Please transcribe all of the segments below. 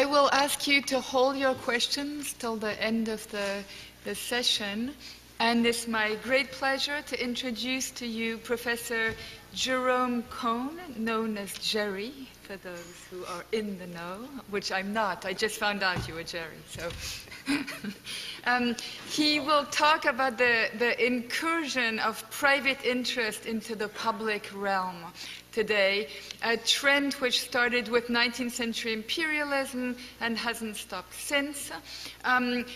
I will ask you to hold your questions till the end of the session. And it's my great pleasure to introduce to you Professor Jerome Kohn, known as Jerry, for those who are in the know, which I'm not. I just found out you were Jerry. So he will talk about the incursion of private interest into the public realm today, a trend which started with 19th century imperialism and hasn't stopped since.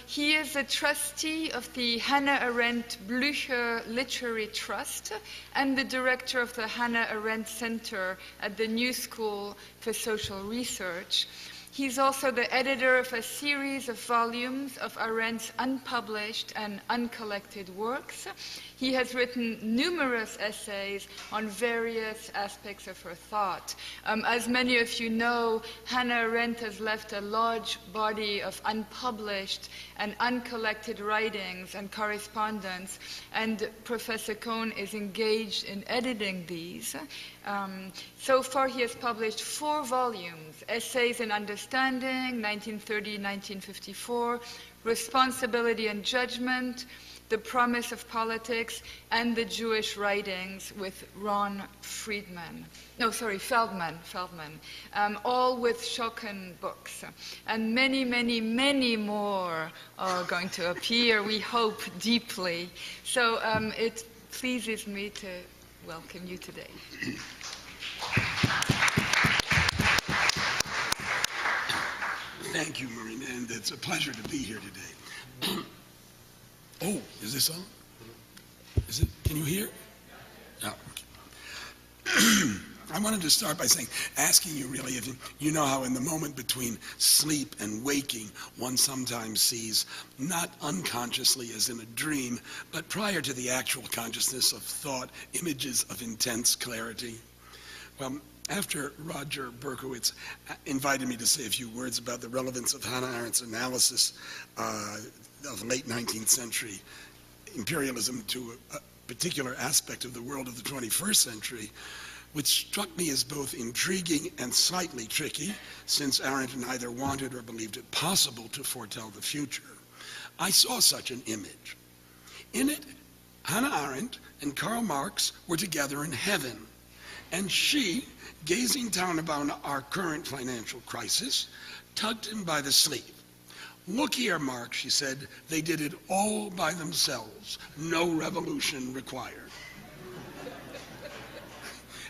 He is a trustee of the Hannah Arendt Blücher Literary Trust and the director of the Hannah Arendt Center at the New School for Social Research. He's also the editor of a series of volumes of Arendt's unpublished and uncollected works. He has written numerous essays on various aspects of her thought. As many of you know, Hannah Arendt has left a large body of unpublished and uncollected writings and correspondence, and Professor Kohn is engaged in editing these. So far, he has published 4 volumes: Essays in Understanding, 1930-1954, Responsibility and Judgment, The Promise of Politics, and The Jewish Writings with Ron Feldman, all with Schocken books. And many, many, many more are going to appear, we hope, deeply. So it pleases me to welcome you today. Thank you, Marina, and it's a pleasure to be here today. Oh, is this on? Is it? Can you hear? Oh, okay. I wanted to start by asking you really, if you know how in the moment between sleep and waking, one sometimes sees, not unconsciously as in a dream, but prior to the actual consciousness of thought, images of intense clarity. Well, after Roger Berkowitz invited me to say a few words about the relevance of Hannah Arendt's analysis of late 19th century imperialism to a particular aspect of the world of the 21st century, which struck me as both intriguing and slightly tricky, since Arendt neither wanted or believed it possible to foretell the future, I saw such an image. In it, Hannah Arendt and Karl Marx were together in heaven, and she, gazing down upon our current financial crisis, tugged him by the sleeve. "Look here, Marx," she said, "they did it all by themselves. No revolution required."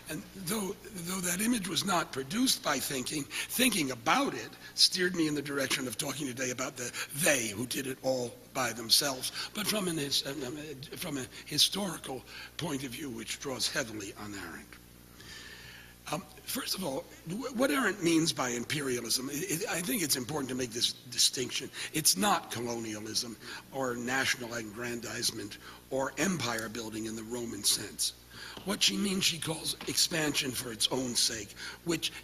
And though that image was not produced by thinking about it steered me in the direction of talking today about the they who did it all by themselves, but from a historical point of view which draws heavily on Arendt. First of all, what Arendt means by imperialism, I think it's important to make this distinction. It's not colonialism or national aggrandizement or empire building in the Roman sense. What she means, she calls expansion for its own sake,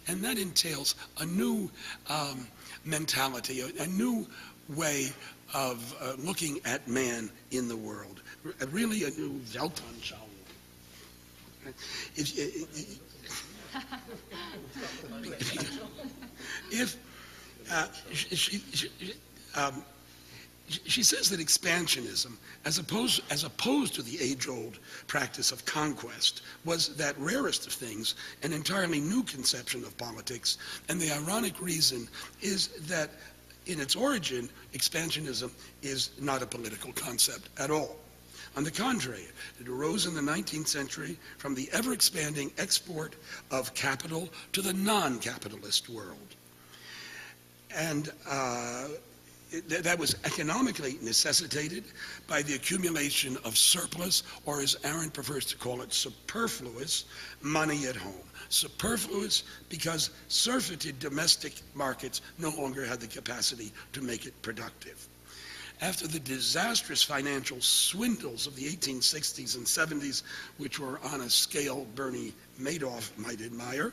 and that entails a new mentality, a new way of looking at man in the world, really a new Weltanschauung. She says that expansionism, as opposed to the age-old practice of conquest, was that rarest of things, an entirely new conception of politics, and the ironic reason is that in its origin, expansionism is not a political concept at all. On the contrary, it arose in the 19th century from the ever-expanding export of capital to the non-capitalist world. And that was economically necessitated by the accumulation of surplus, or as Arendt prefers to call it, superfluous money at home. Superfluous because surfeited domestic markets no longer had the capacity to make it productive. After the disastrous financial swindles of the 1860s and 70s, which were on a scale Bernie Madoff might admire,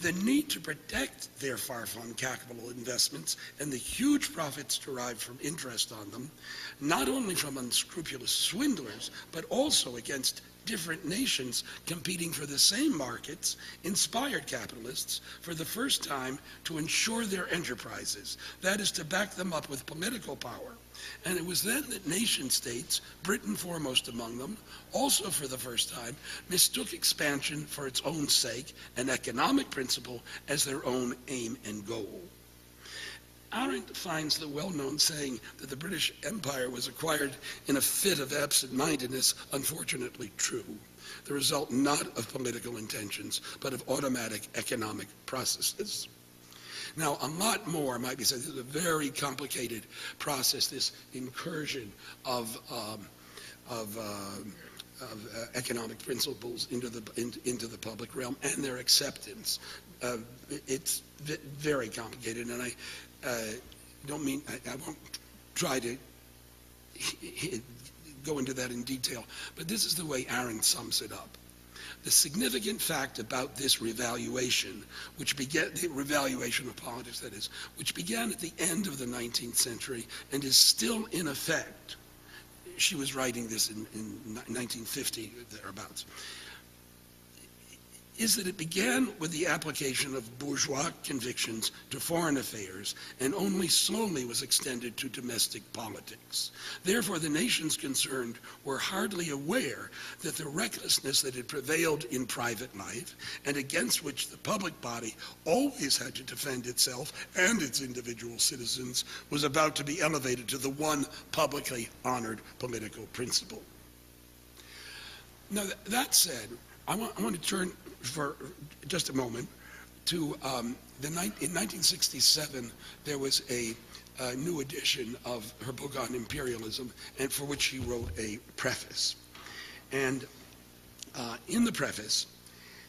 the need to protect their far-flung capital investments and the huge profits derived from interest on them, not only from unscrupulous swindlers, but also against different nations competing for the same markets inspired capitalists for the first time to insure their enterprises, that is, to back them up with political power. And it was then that nation states, Britain foremost among them, also for the first time, mistook expansion for its own sake, an economic principle, as their own aim and goal. Arendt finds the well-known saying that the British Empire was acquired in a fit of absent-mindedness unfortunately true, the result not of political intentions, but of automatic economic processes. Now, a lot more might be said. This is a very complicated process, this incursion of economic principles into the public realm and their acceptance. It's very complicated, and I won't try to go into that in detail, but this is the way Arendt sums it up. The significant fact about this revaluation, the revaluation of politics, that is, which began at the end of the 19th century and is still in effect, she was writing this in 1950, thereabouts, is that it began with the application of bourgeois convictions to foreign affairs and only slowly was extended to domestic politics. Therefore, the nations concerned were hardly aware that the recklessness that had prevailed in private life and against which the public body always had to defend itself and its individual citizens was about to be elevated to the one publicly honored political principle. Now, that said, I want to turn for just a moment to in 1967 there was a new edition of her book on imperialism, and for which she wrote a preface. And in the preface,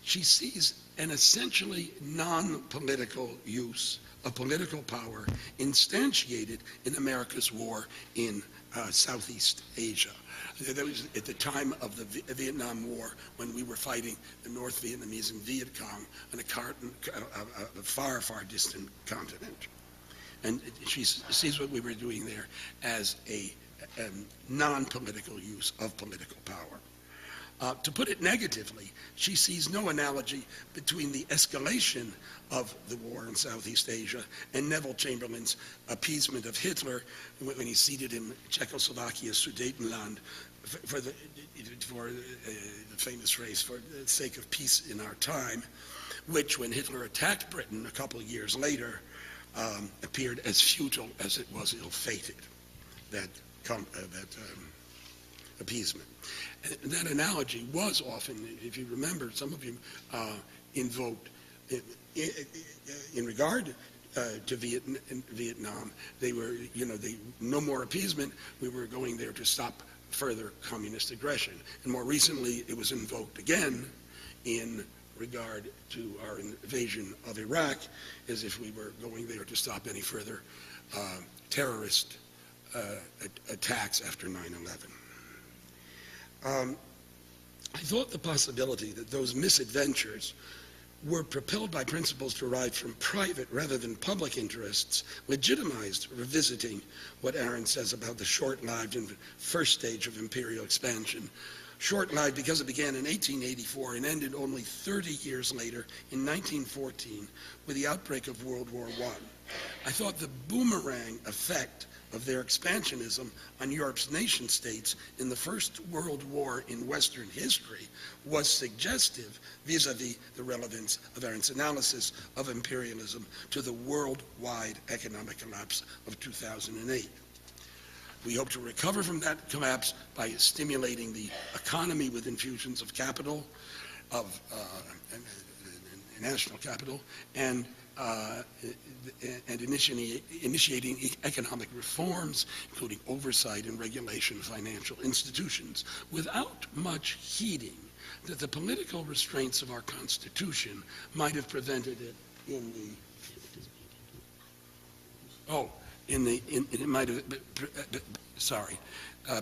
she sees an essentially non-political use of political power instantiated in America's war in Southeast Asia. That was at the time of the Vietnam War, when we were fighting the North Vietnamese and Viet Cong on a far, far distant continent. And she sees what we were doing there as a non-political use of political power. To put it negatively, she sees no analogy between the escalation of the war in Southeast Asia and Neville Chamberlain's appeasement of Hitler when he seated in Czechoslovakia's Sudetenland for the famous phrase, for the sake of peace in our time, which, when Hitler attacked Britain a couple of years later, appeared as futile as it was ill-fated, that appeasement. And that analogy was often, if you remember, some of you invoked in regard to Vietnam. They were, no more appeasement. We were going there to stop further communist aggression. And more recently, it was invoked again in regard to our invasion of Iraq, as if we were going there to stop any further terrorist attacks after 9/11. I thought the possibility that those misadventures were propelled by principles derived from private rather than public interests legitimized revisiting what Arendt says about the short-lived and first stage of imperial expansion. Short-lived because it began in 1884 and ended only 30 years later in 1914 with the outbreak of World War I. I thought the boomerang effect of their expansionism on Europe's nation states in the First World War in Western history was suggestive vis-a-vis the relevance of Arendt's analysis of imperialism to the worldwide economic collapse of 2008. We hope to recover from that collapse by stimulating the economy with infusions of capital, of national capital, and initiating economic reforms, including oversight and regulation of financial institutions, without much heeding that the political restraints of our Constitution might have prevented it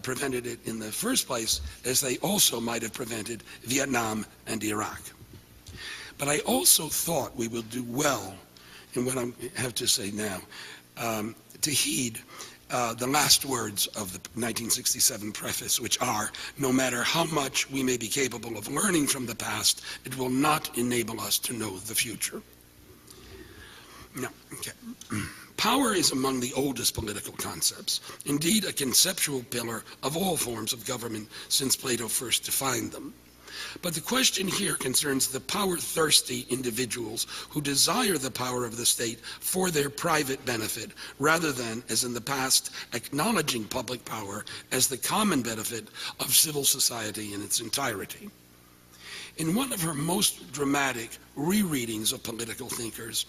prevented it in the first place, as they also might have prevented Vietnam and Iraq. But I also thought we will do well in what I have to say now, to heed the last words of the 1967 preface, which are, no matter how much we may be capable of learning from the past, it will not enable us to know the future. No, okay. Power is among the oldest political concepts, indeed a conceptual pillar of all forms of government since Plato first defined them. But the question here concerns the power-thirsty individuals who desire the power of the state for their private benefit, rather than, as in the past, acknowledging public power as the common benefit of civil society in its entirety. In one of her most dramatic rereadings of political thinkers,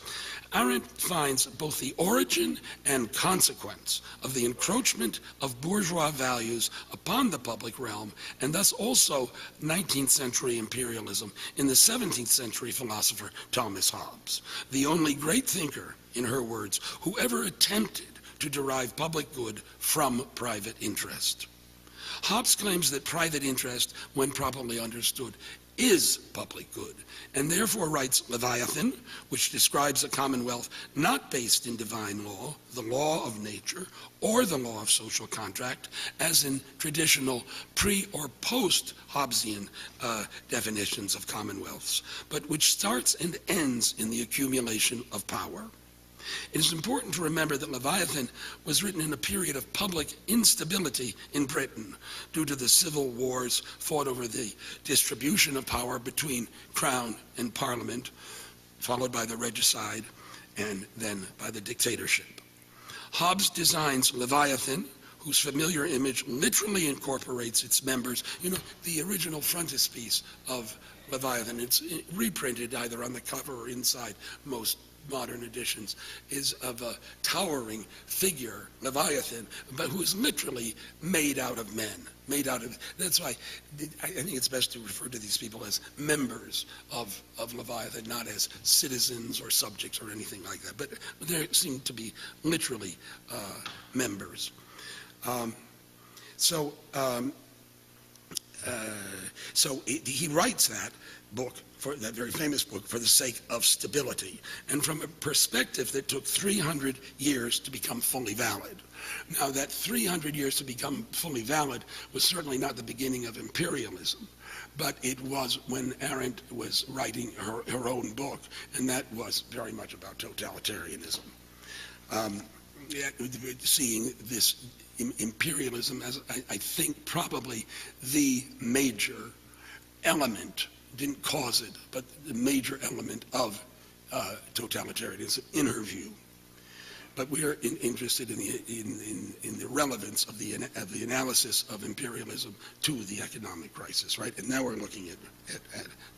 Arendt finds both the origin and consequence of the encroachment of bourgeois values upon the public realm, and thus also 19th century imperialism in the 17th century philosopher Thomas Hobbes, the only great thinker, in her words, who ever attempted to derive public good from private interest. Hobbes claims that private interest, when properly understood, is public good, and therefore writes Leviathan, which describes a commonwealth not based in divine law, the law of nature, or the law of social contract, as in traditional pre- or post-Hobbesian definitions of commonwealths, but which starts and ends in the accumulation of power. It is important to remember that Leviathan was written in a period of public instability in Britain due to the civil wars fought over the distribution of power between Crown and Parliament, followed by the regicide and then by the dictatorship. Hobbes designs Leviathan, whose familiar image literally incorporates its members. You know, the original frontispiece of Leviathan, it's reprinted either on the cover or inside most modern editions, is of a towering figure, Leviathan, but who is literally made out of men. That's why I think it's best to refer to these people as members of Leviathan, not as citizens or subjects or anything like that. But they seem to be literally members. So he writes that book, for that very famous book, for the sake of stability, and from a perspective that took 300 years to become fully valid. Now, that 300 years to become fully valid was certainly not the beginning of imperialism, but it was when Arendt was writing her own book, and that was very much about totalitarianism. Seeing this imperialism as, I think, probably the major element, didn't cause it, but the major element of totalitarianism in her view. But we are interested in the relevance of the analysis of imperialism to the economic crisis, right? And now we're looking at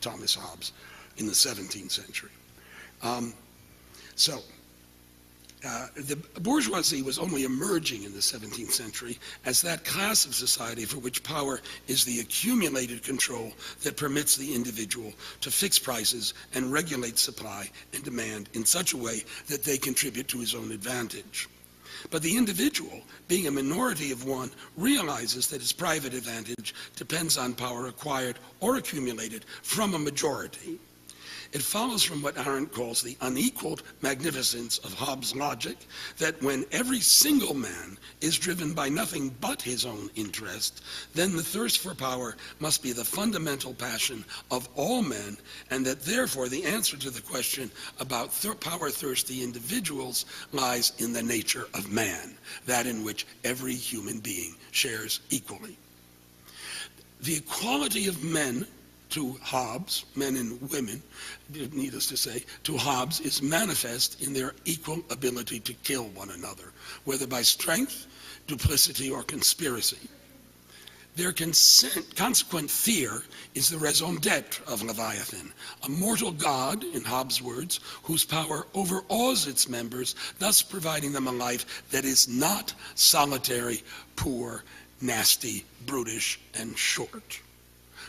Thomas Hobbes in the 17th century. The bourgeoisie was only emerging in the 17th century as that class of society for which power is the accumulated control that permits the individual to fix prices and regulate supply and demand in such a way that they contribute to his own advantage. But the individual, being a minority of one, realizes that his private advantage depends on power acquired or accumulated from a majority. It follows from what Arendt calls the unequaled magnificence of Hobbes' logic that when every single man is driven by nothing but his own interest, then the thirst for power must be the fundamental passion of all men, and that therefore the answer to the question about power-thirsty individuals lies in the nature of man, that in which every human being shares equally. The equality of men to Hobbes, men and women, needless to say, to Hobbes is manifest in their equal ability to kill one another, whether by strength, duplicity, or conspiracy. Their consequent fear is the raison d'etre of Leviathan, a mortal god, in Hobbes' words, whose power overawes its members, thus providing them a life that is not solitary, poor, nasty, brutish, and short.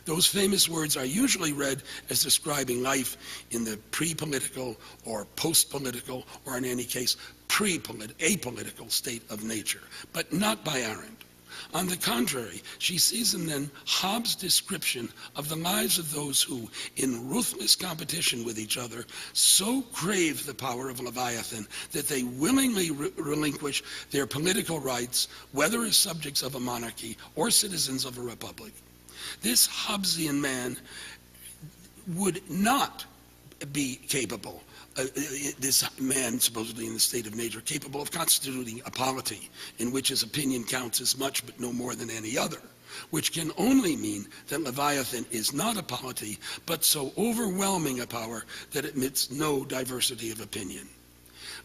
Those famous words are usually read as describing life in the pre-political or post-political, or in any case, apolitical state of nature, but not by Arendt, On the contrary, she sees in them Hobbes' description of the lives of those who, in ruthless competition with each other, so crave the power of Leviathan that they willingly relinquish their political rights, whether as subjects of a monarchy or citizens of a republic. This Hobbesian man would not be capable, this man supposedly in the state of nature, capable of constituting a polity in which his opinion counts as much but no more than any other, which can only mean that Leviathan is not a polity, but so overwhelming a power that it admits no diversity of opinion.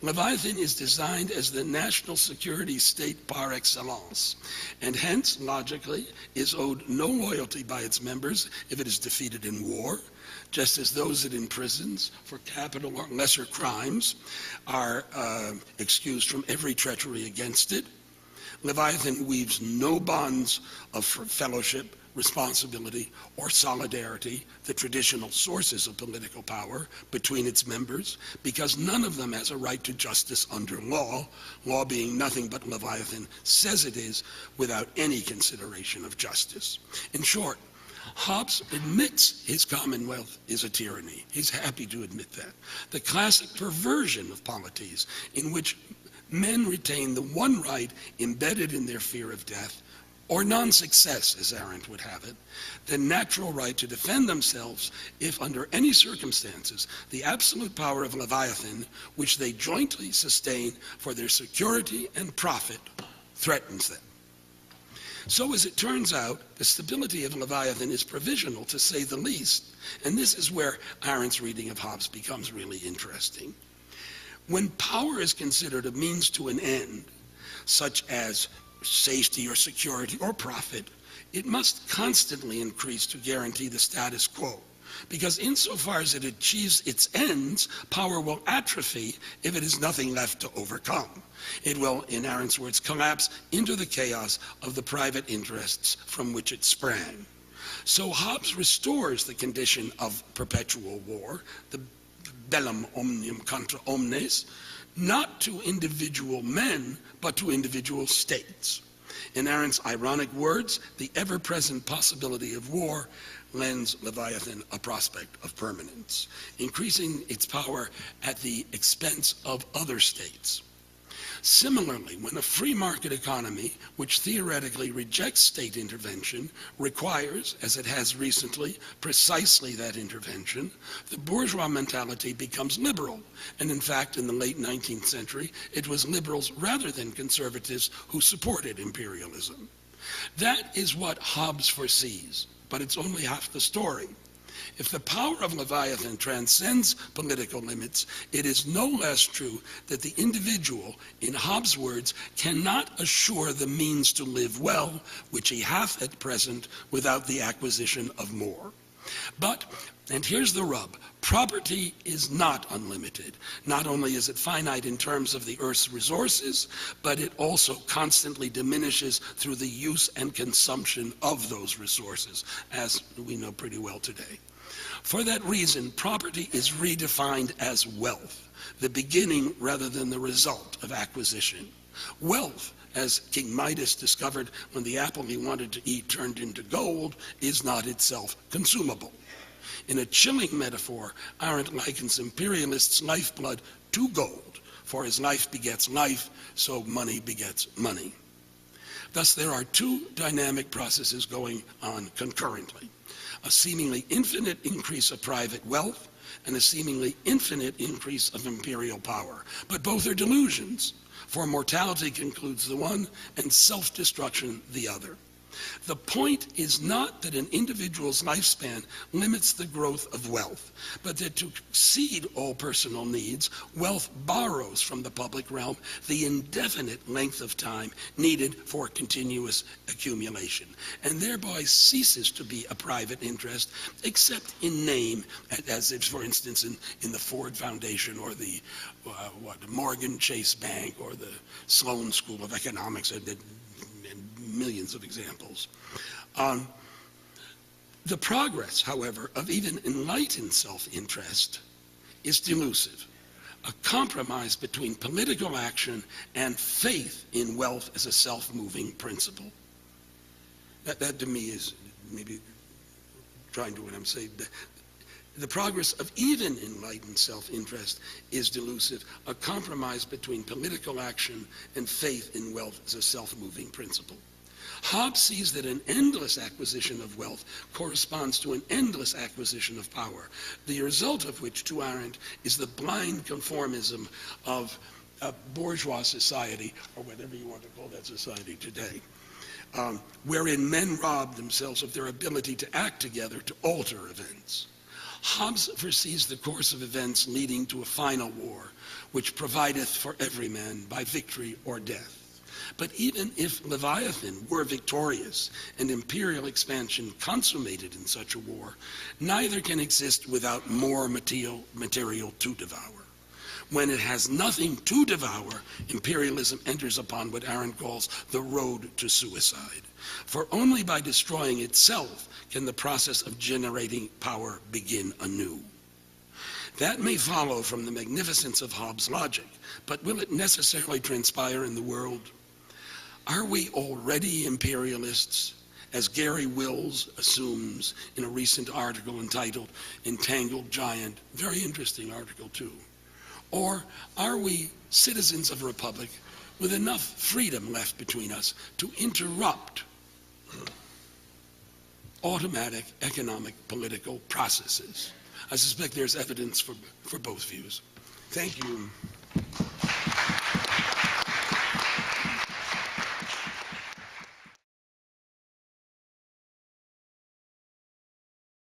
Leviathan is designed as the national security state par excellence, and hence, logically, is owed no loyalty by its members if it is defeated in war, just as those it imprisons for capital or lesser crimes are excused from every treachery against it. Leviathan weaves no bonds of fellowship, responsibility, or solidarity, the traditional sources of political power, between its members, because none of them has a right to justice under law, law being nothing but Leviathan says it is, without any consideration of justice. In short, Hobbes admits his commonwealth is a tyranny. He's happy to admit that. The classic perversion of polities, in which men retain the one right embedded in their fear of death, or non-success, as Arendt would have it, the natural right to defend themselves if, under any circumstances, the absolute power of Leviathan, which they jointly sustain for their security and profit, threatens them. So as it turns out, the stability of Leviathan is provisional, to say the least, and this is where Arendt's reading of Hobbes becomes really interesting. When power is considered a means to an end, such as safety or security or profit, it must constantly increase to guarantee the status quo, because insofar as it achieves its ends, power will atrophy if it has nothing left to overcome. It will, in Arendt's words, collapse into the chaos of the private interests from which it sprang. So Hobbes restores the condition of perpetual war, the bellum omnium contra omnes, not to individual men, but to individual states. In Arendt's ironic words, the ever-present possibility of war lends Leviathan a prospect of permanence, increasing its power at the expense of other states. Similarly, when a free market economy, which theoretically rejects state intervention, requires, as it has recently, precisely that intervention, the bourgeois mentality becomes liberal. And in fact, in the late 19th century, it was liberals rather than conservatives who supported imperialism. That is what Hobbes foresees, but it's only half the story. If the power of Leviathan transcends political limits, it is no less true that the individual, in Hobbes' words, cannot assure the means to live well, which he hath at present, without the acquisition of more. But, and here's the rub, property is not unlimited. Not only is it finite in terms of the Earth's resources, but it also constantly diminishes through the use and consumption of those resources, as we know pretty well today. For that reason, property is redefined as wealth, the beginning rather than the result of acquisition. Wealth, as King Midas discovered when the apple he wanted to eat turned into gold, is not itself consumable. In a chilling metaphor, Arendt likens imperialists' lifeblood to gold, for as life begets life, so money begets money. Thus, there are two dynamic processes going on concurrently: a seemingly infinite increase of private wealth and a seemingly infinite increase of imperial power. But both are delusions, for mortality concludes the one and self-destruction the other. The point is not that an individual's lifespan limits the growth of wealth, but that to exceed all personal needs, wealth borrows from the public realm the indefinite length of time needed for continuous accumulation, and thereby ceases to be a private interest, except in name, as if, for instance, in the Ford Foundation or the Morgan Chase Bank or the Sloan School of Economics, and millions of examples. The progress, however, of even enlightened self-interest is delusive, a compromise between political action and faith in wealth as a self-moving principle. That to me is maybe trying to what I'm saying. The progress of even enlightened self-interest is delusive, a compromise between political action and faith in wealth as a self-moving principle. Hobbes sees that an endless acquisition of wealth corresponds to an endless acquisition of power, the result of which, to Arendt, is the blind conformism of a bourgeois society, or whatever you want to call that society today, wherein men rob themselves of their ability to act together to alter events. Hobbes foresees the course of events leading to a final war, which provideth for every man by victory or death. But even if Leviathan were victorious and imperial expansion consummated in such a war, neither can exist without more material to devour. When it has nothing to devour, imperialism enters upon what Arendt calls the road to suicide. For only by destroying itself can the process of generating power begin anew. That may follow from the magnificence of Hobbes' logic, but will it necessarily transpire in the world? Are we already imperialists, as Gary Wills assumes in a recent article entitled Entangled Giant? Very interesting article, too. Or are we citizens of a republic with enough freedom left between us to interrupt automatic economic political processes? I suspect there's evidence for both views. Thank you.